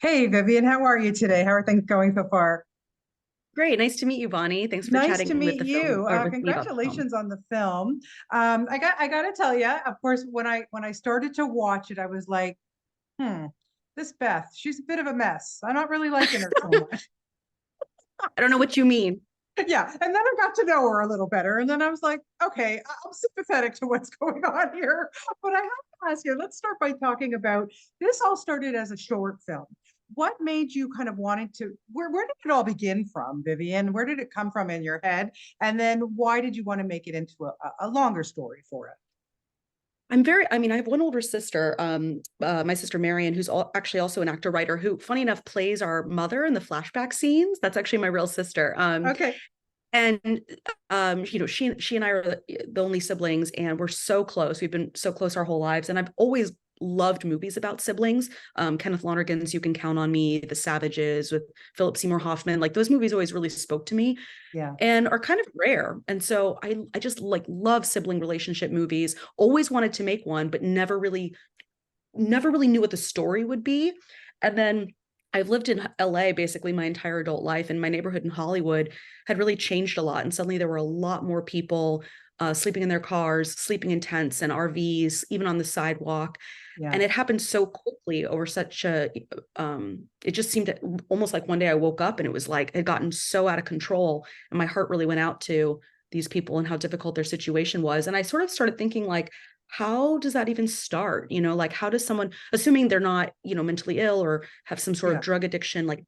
Hey, Vivian, how are you today? How are things going so far? Great. Nice to meet you, Bonnie. Thanks for Nice to chatting with meet the film you. or with me about the film. Congratulations on the film. I got to tell you, of course, when I started to watch it, I was like, this Beth, she's a bit of a mess. I'm not really liking her so much. I don't know what you mean. Yeah, and then I got to know her a little better, and then I was like, okay, I'm sympathetic to what's going on here. But I have to ask you, let's start by talking about this. All started as a short film. What made you kind of wanting to? Where did it all begin from, Vivian? Where did it come from in your head? And then why did you want to make it into a longer story for it? I have one older sister, my sister Marion, who's actually also an actor writer who, funny enough, plays our mother in the flashback scenes. That's actually my real sister. Okay. And she and I are the only siblings, and we're so close. We've been so close our whole lives, and I've always loved movies about siblings. Kenneth Lonergan's You Can Count on Me, The Savages with Philip Seymour Hoffman, like those movies always really spoke to me Yeah. and are kind of rare. And so I just like love sibling relationship movies. Always wanted to make one, but never really knew what the story would be. And then I've lived in LA basically my entire adult life, and my neighborhood in Hollywood had really changed a lot. And suddenly there were a lot more people sleeping in their cars, sleeping in tents and RVs, even on the sidewalk. Yeah. And it happened so quickly over such it just seemed almost like one day I woke up and it was like it had gotten so out of control. And my heart really went out to these people and how difficult their situation was. And I sort of started thinking, like, how does that even start? Like how does someone, assuming they're not, mentally ill or have some sort of Yeah. drug addiction, like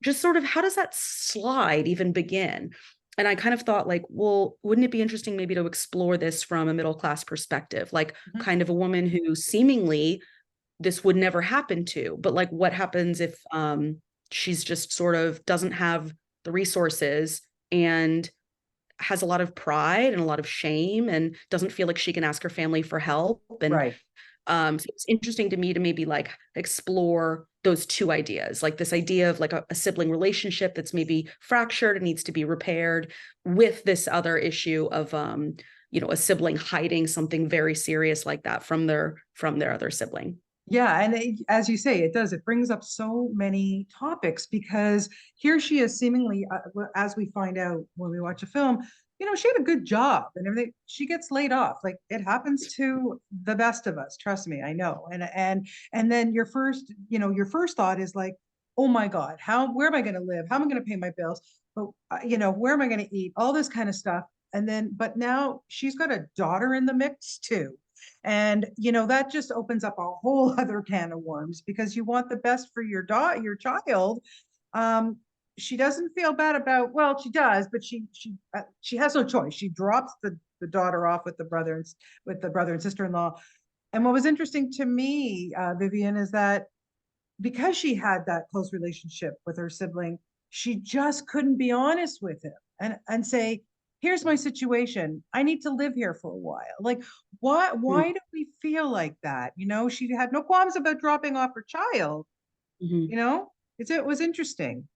just sort of how does that slide even begin? And I kind of thought, like, well, wouldn't it be interesting maybe to explore this from a middle class perspective, like Mhm. kind of a woman who seemingly this would never happen to, but like what happens if she's just sort of doesn't have the resources and has a lot of pride and a lot of shame and doesn't feel like she can ask her family for help. And Right. so it's interesting to me to maybe like explore those two ideas, like this idea of like a sibling relationship that's maybe fractured and needs to be repaired, with this other issue of a sibling hiding something very serious like that from their other sibling. Yeah, and as you say, it does. It brings up so many topics because here she is seemingly, as we find out when we watch a film, she had a good job and everything. She gets laid off. Like it happens to the best of us. Trust me, I know. And then your first thought is like, oh my God, where am I going to live? How am I going to pay my bills? But where am I going to eat? All this kind of stuff. But now she's got a daughter in the mix too. And that just opens up a whole other can of worms because you want the best for your child. Um, she doesn't feel bad about, well, she does, but she has no choice. She drops the daughter off with the brother and sister-in-law. And what was interesting to me, Vivian, is that because she had that close relationship with her sibling, she just couldn't be honest with him and say, here's my situation. I need to live here for a while. Like, why do we feel like that? She had no qualms about dropping off her child, Mm-hmm. you know? It was interesting,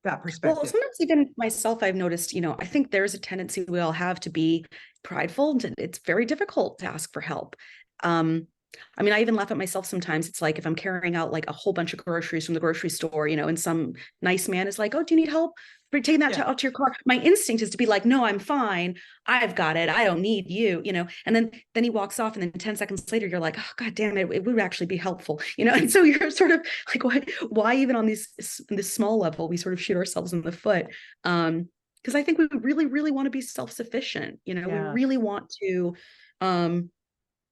that Well, perspective. sometimes even myself, I've noticed, I think there's a tendency we all have to be prideful. And it's very difficult to ask for help. Um, I even laugh at myself sometimes. It's like if I'm carrying out like a whole bunch of groceries from the grocery store, and some nice man is like, "Oh, do you need help for taking that Yeah. out to your car?" My instinct is to be like, "No, I'm fine. I've got it. I don't need you." And then he walks off, and then 10 seconds later, you're like, "Oh, God damn it, it would actually be helpful." And so you're sort of like, why even on this small level, we sort of shoot ourselves in the foot. Because I think we really, really want to be self-sufficient. We Yeah. really want to um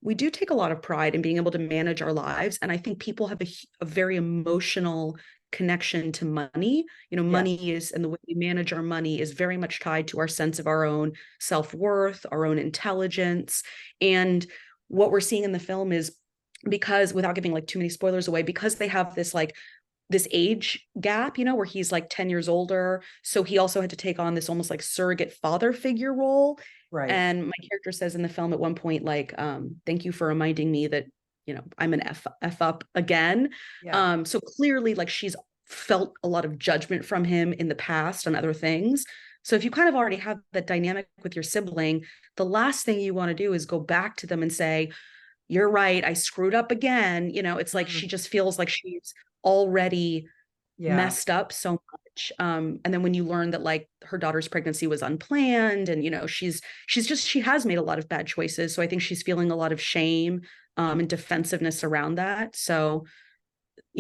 we do take a lot of pride in being able to manage our lives. And I think people have a very emotional connection to money. Yes. Money is, and the way we manage our money is very much tied to our sense of our own self-worth, our own intelligence. And what we're seeing in the film is, because, without giving like too many spoilers away, because they have this age gap, where he's like 10 years older. So he also had to take on this almost like surrogate father figure role. Right. And my character says in the film at one point, like, thank you for reminding me that, I'm an F up again. Yeah. So clearly, like, she's felt a lot of judgment from him in the past on other things. So if you kind of already have that dynamic with your sibling, the last thing you want to do is go back to them and say, "You're right, I screwed up again." It's like Mm. she just feels like she's already Yeah. messed up so much. And then when you learn that like her daughter's pregnancy was unplanned, and she has made a lot of bad choices. So I think she's feeling a lot of shame and defensiveness around that. So,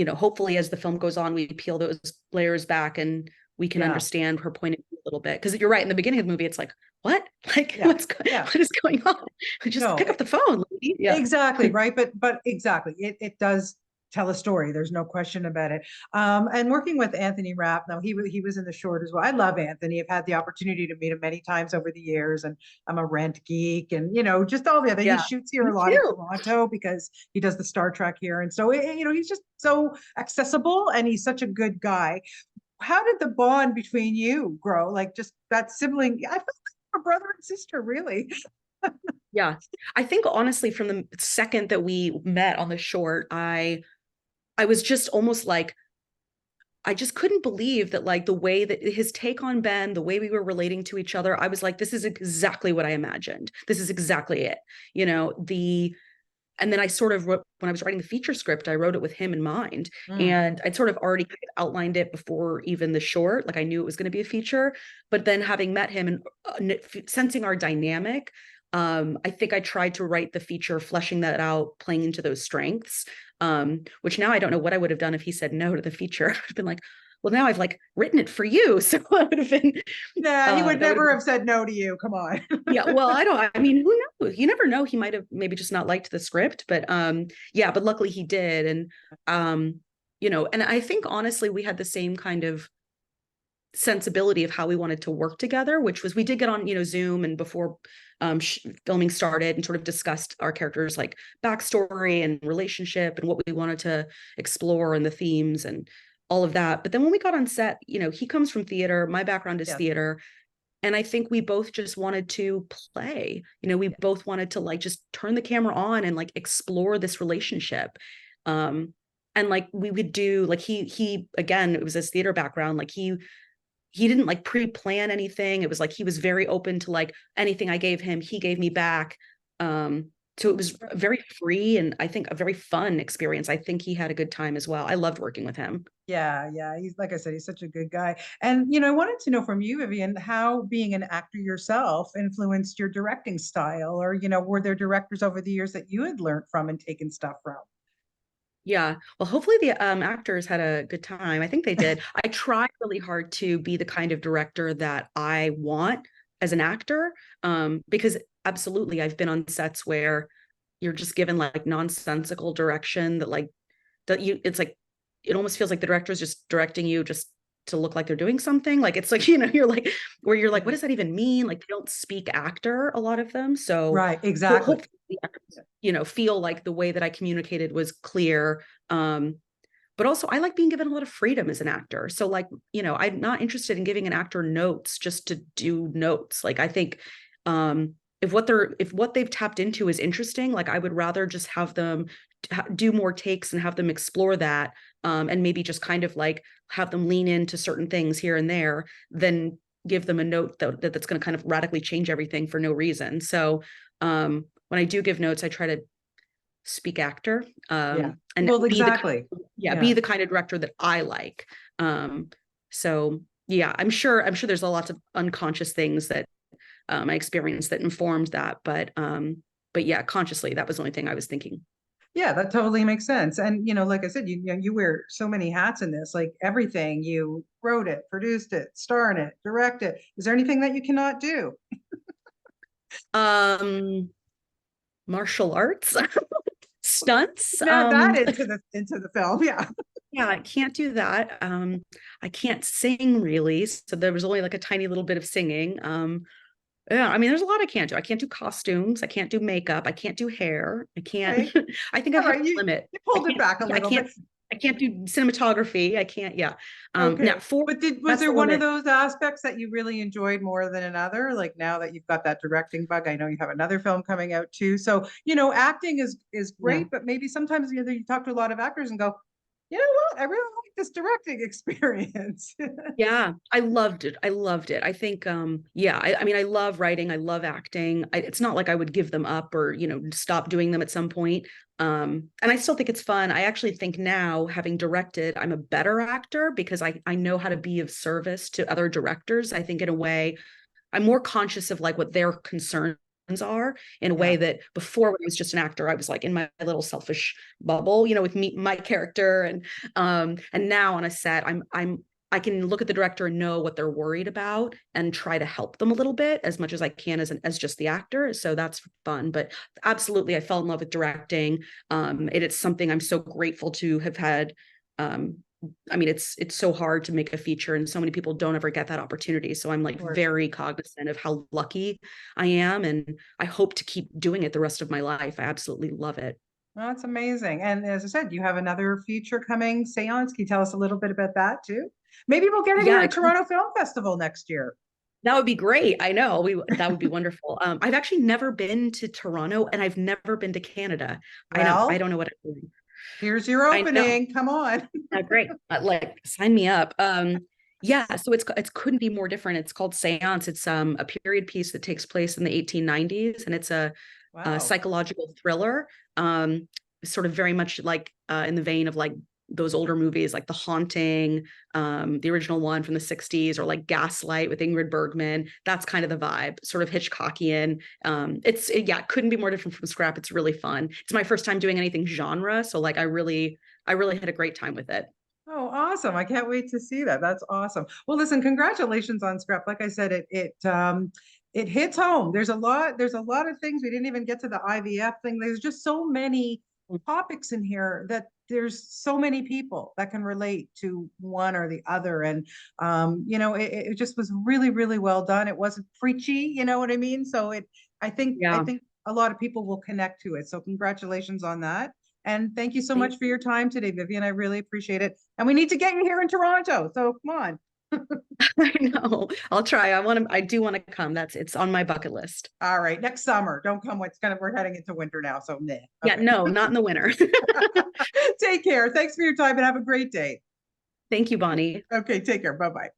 hopefully as the film goes on, we peel those layers back and we can Yeah. understand her point of view a little bit. Because you're right, in the beginning of the movie, it's like, what? Like, Yeah. Yeah. what is going on? Just No, pick up the phone, lady. Yeah. exactly, right. But exactly, it does tell a story. There's no question about it. And working with Anthony Rapp, now he was in the short as well. I love Anthony. I've had the opportunity to meet him many times over the years, and I'm a rent geek, and just all the other. He Yeah. shoots here Me a lot in too. Toronto because he does the Star Trek here, and so he's just so accessible, and he's such a good guy. How did the bond between you grow? Like just that sibling? I felt like a brother and sister, really. Yeah. I think honestly, from the second that we met on the short, I was just almost like, I just couldn't believe that like the way that his take on Ben, the way we were relating to each other, I was like, this is exactly what I imagined. This is exactly it. And then I sort of wrote, when I was writing the feature script, I wrote it with him in mind. Mm. And I'd sort of already kind of outlined it before even the short. Like I knew it was going to be a feature. But then having met him and sensing our dynamic, I think I tried to write the feature, fleshing that out, playing into those strengths. Which now I don't know what I would have done if he said no to the feature. I've been like, well, now I've like written it for you. So I would have been, Nah, he would that would have never been, have said no to you. Come on. yeah, well, I mean, who knows? You never know. He might have maybe just not liked the script, but yeah, but luckily he did. And and I think honestly, we had the same kind of sensibility of how we wanted to work together, which was we did get on, Zoom and before filming started and sort of discussed our characters like backstory and relationship and what we wanted to explore and the themes and all of that. But then when we got on set, he comes from theater, my background is Yes. theater. And I think we both just wanted to play. We both wanted to like just turn the camera on and like explore this relationship. And like we would do like he again, it was his theater background, like he didn't like pre-plan anything. It was like he was very open to like anything I gave him, he gave me back. So it was very free and I think a very fun experience. I think he had a good time as well. I loved working with him. Yeah, yeah. He's like I said, he's such a good guy. And I wanted to know from you, Vivian, how being an actor yourself influenced your directing style, or were there directors over the years that you had learned from and taken stuff from? Yeah. Well, hopefully the actors had a good time. I think they did. I tried really hard to be the kind of director that I want as an actor, because absolutely I've been on sets where you're just given like nonsensical direction that like that you it's like it almost feels like the director is just directing you just to look like they're doing something. Like it's like, you're like where you're like, what does that even mean? Like they don't speak actor, a lot of them. So Right, exactly. hopefully feel like the way that I communicated was clear. But also I like being given a lot of freedom as an actor. So like, I'm not interested in giving an actor notes just to do notes. Like I think if what they've tapped into is interesting, like I would rather just have them do more takes and have them explore that, and maybe just kind of like have them lean into certain things here and there than give them a note that's going to kind of radically change everything for no reason. So when I do give notes, I try to speak actor, Yeah. and Well, be the exactly. be Yeah. the kind of director that I like. So yeah, I'm sure there's a lot of unconscious things that I experienced that informed that, but yeah, consciously that was the only thing I was thinking. Yeah, that totally makes sense. And like I said, you wear so many hats in this, like everything. You wrote it, produced it, star in it, direct it. Is there anything that you cannot do? Um, Martial arts, stunts. Now that into the film, yeah. Yeah, I can't do that. I can't sing really, so there was only like a tiny little bit of singing. Yeah, I mean, there's a lot I can't do. I can't do costumes. I can't do makeup. I can't do hair. I can't. Okay. I think All I've hit right. a You limit. you I pulled it can't. back a I little can't. bit. I can't do cinematography. I can't. Yeah. Now Okay. four. But was That's there the one of limit. those aspects that you really enjoyed more than another? Like now that you've got that directing bug, I know you have another film coming out too. So, acting is Yeah. great, but maybe sometimes you talk to a lot of actors and go, you know what? I really like this directing experience. Yeah, I loved it. I loved it. I think, yeah, I mean, I love writing. I love acting. It's not like I would give them up or, stop doing them at some point. And I still think it's fun. I actually think now, having directed, I'm a better actor because I know how to be of service to other directors. I think in a way, I'm more conscious of like what their concerns are in a Yeah, way that before when I was just an actor, I was like in my little selfish bubble, with me, my character. And now on a set, I can look at the director and know what they're worried about and try to help them a little bit as much as I can as just the actor. So that's fun. But absolutely, I fell in love with directing. It's something I'm so grateful to have had. I mean, it's so hard to make a feature, and so many people don't ever get that opportunity. So I'm of like course. very cognizant of how lucky I am, and I hope to keep doing it the rest of my life. I absolutely love it. Well, that's amazing. And as I said, you have another feature coming, Seance. Can you tell us a little bit about that too? Maybe we'll get it here Yeah, at Toronto Film Festival next year. that would be great. I know that would be wonderful. I've actually never been to Toronto, and I've never been to Canada. I know. I Well, don't know what I'm doing. here's your I know. opening. Come on. Great. Like sign me up. Yeah, so it couldn't be more different. It's called Seance. It's a period piece that takes place in the 1890s, and it's a Wow. psychological thriller. Sort of very much like in the vein of like those older movies like The Haunting, the original one from the 60s, or like Gaslight with Ingrid Bergman. That's kind of the vibe, sort of Hitchcockian. Yeah, it couldn't be more different from Scrap. It's really fun. It's my first time doing anything genre, so like I really had a great time with it. Oh, awesome. I can't wait to see that. That's awesome. Well, listen, congratulations on Scrap. Like I said, it hits home. There's a lot of things. We didn't even get to the IVF thing. There's just so many topics in here that there's so many people that can relate to one or the other. And it just was really, really well done. It wasn't preachy, you know what I mean? So I Yeah. think a lot of people will connect to it. So congratulations on that. And thank you so Thank much for your time today, Vivian. I really appreciate it. And we need to get you here in Toronto. So come on. I know. I'll try. I do want to come. It's on my bucket list. All right. Next summer. Don't come. We're heading into winter now. So meh. Yeah, Okay. no, not in the winter. Take care. Thanks for your time and have a great day. Thank you, Bonnie. Okay. Take care. Bye bye.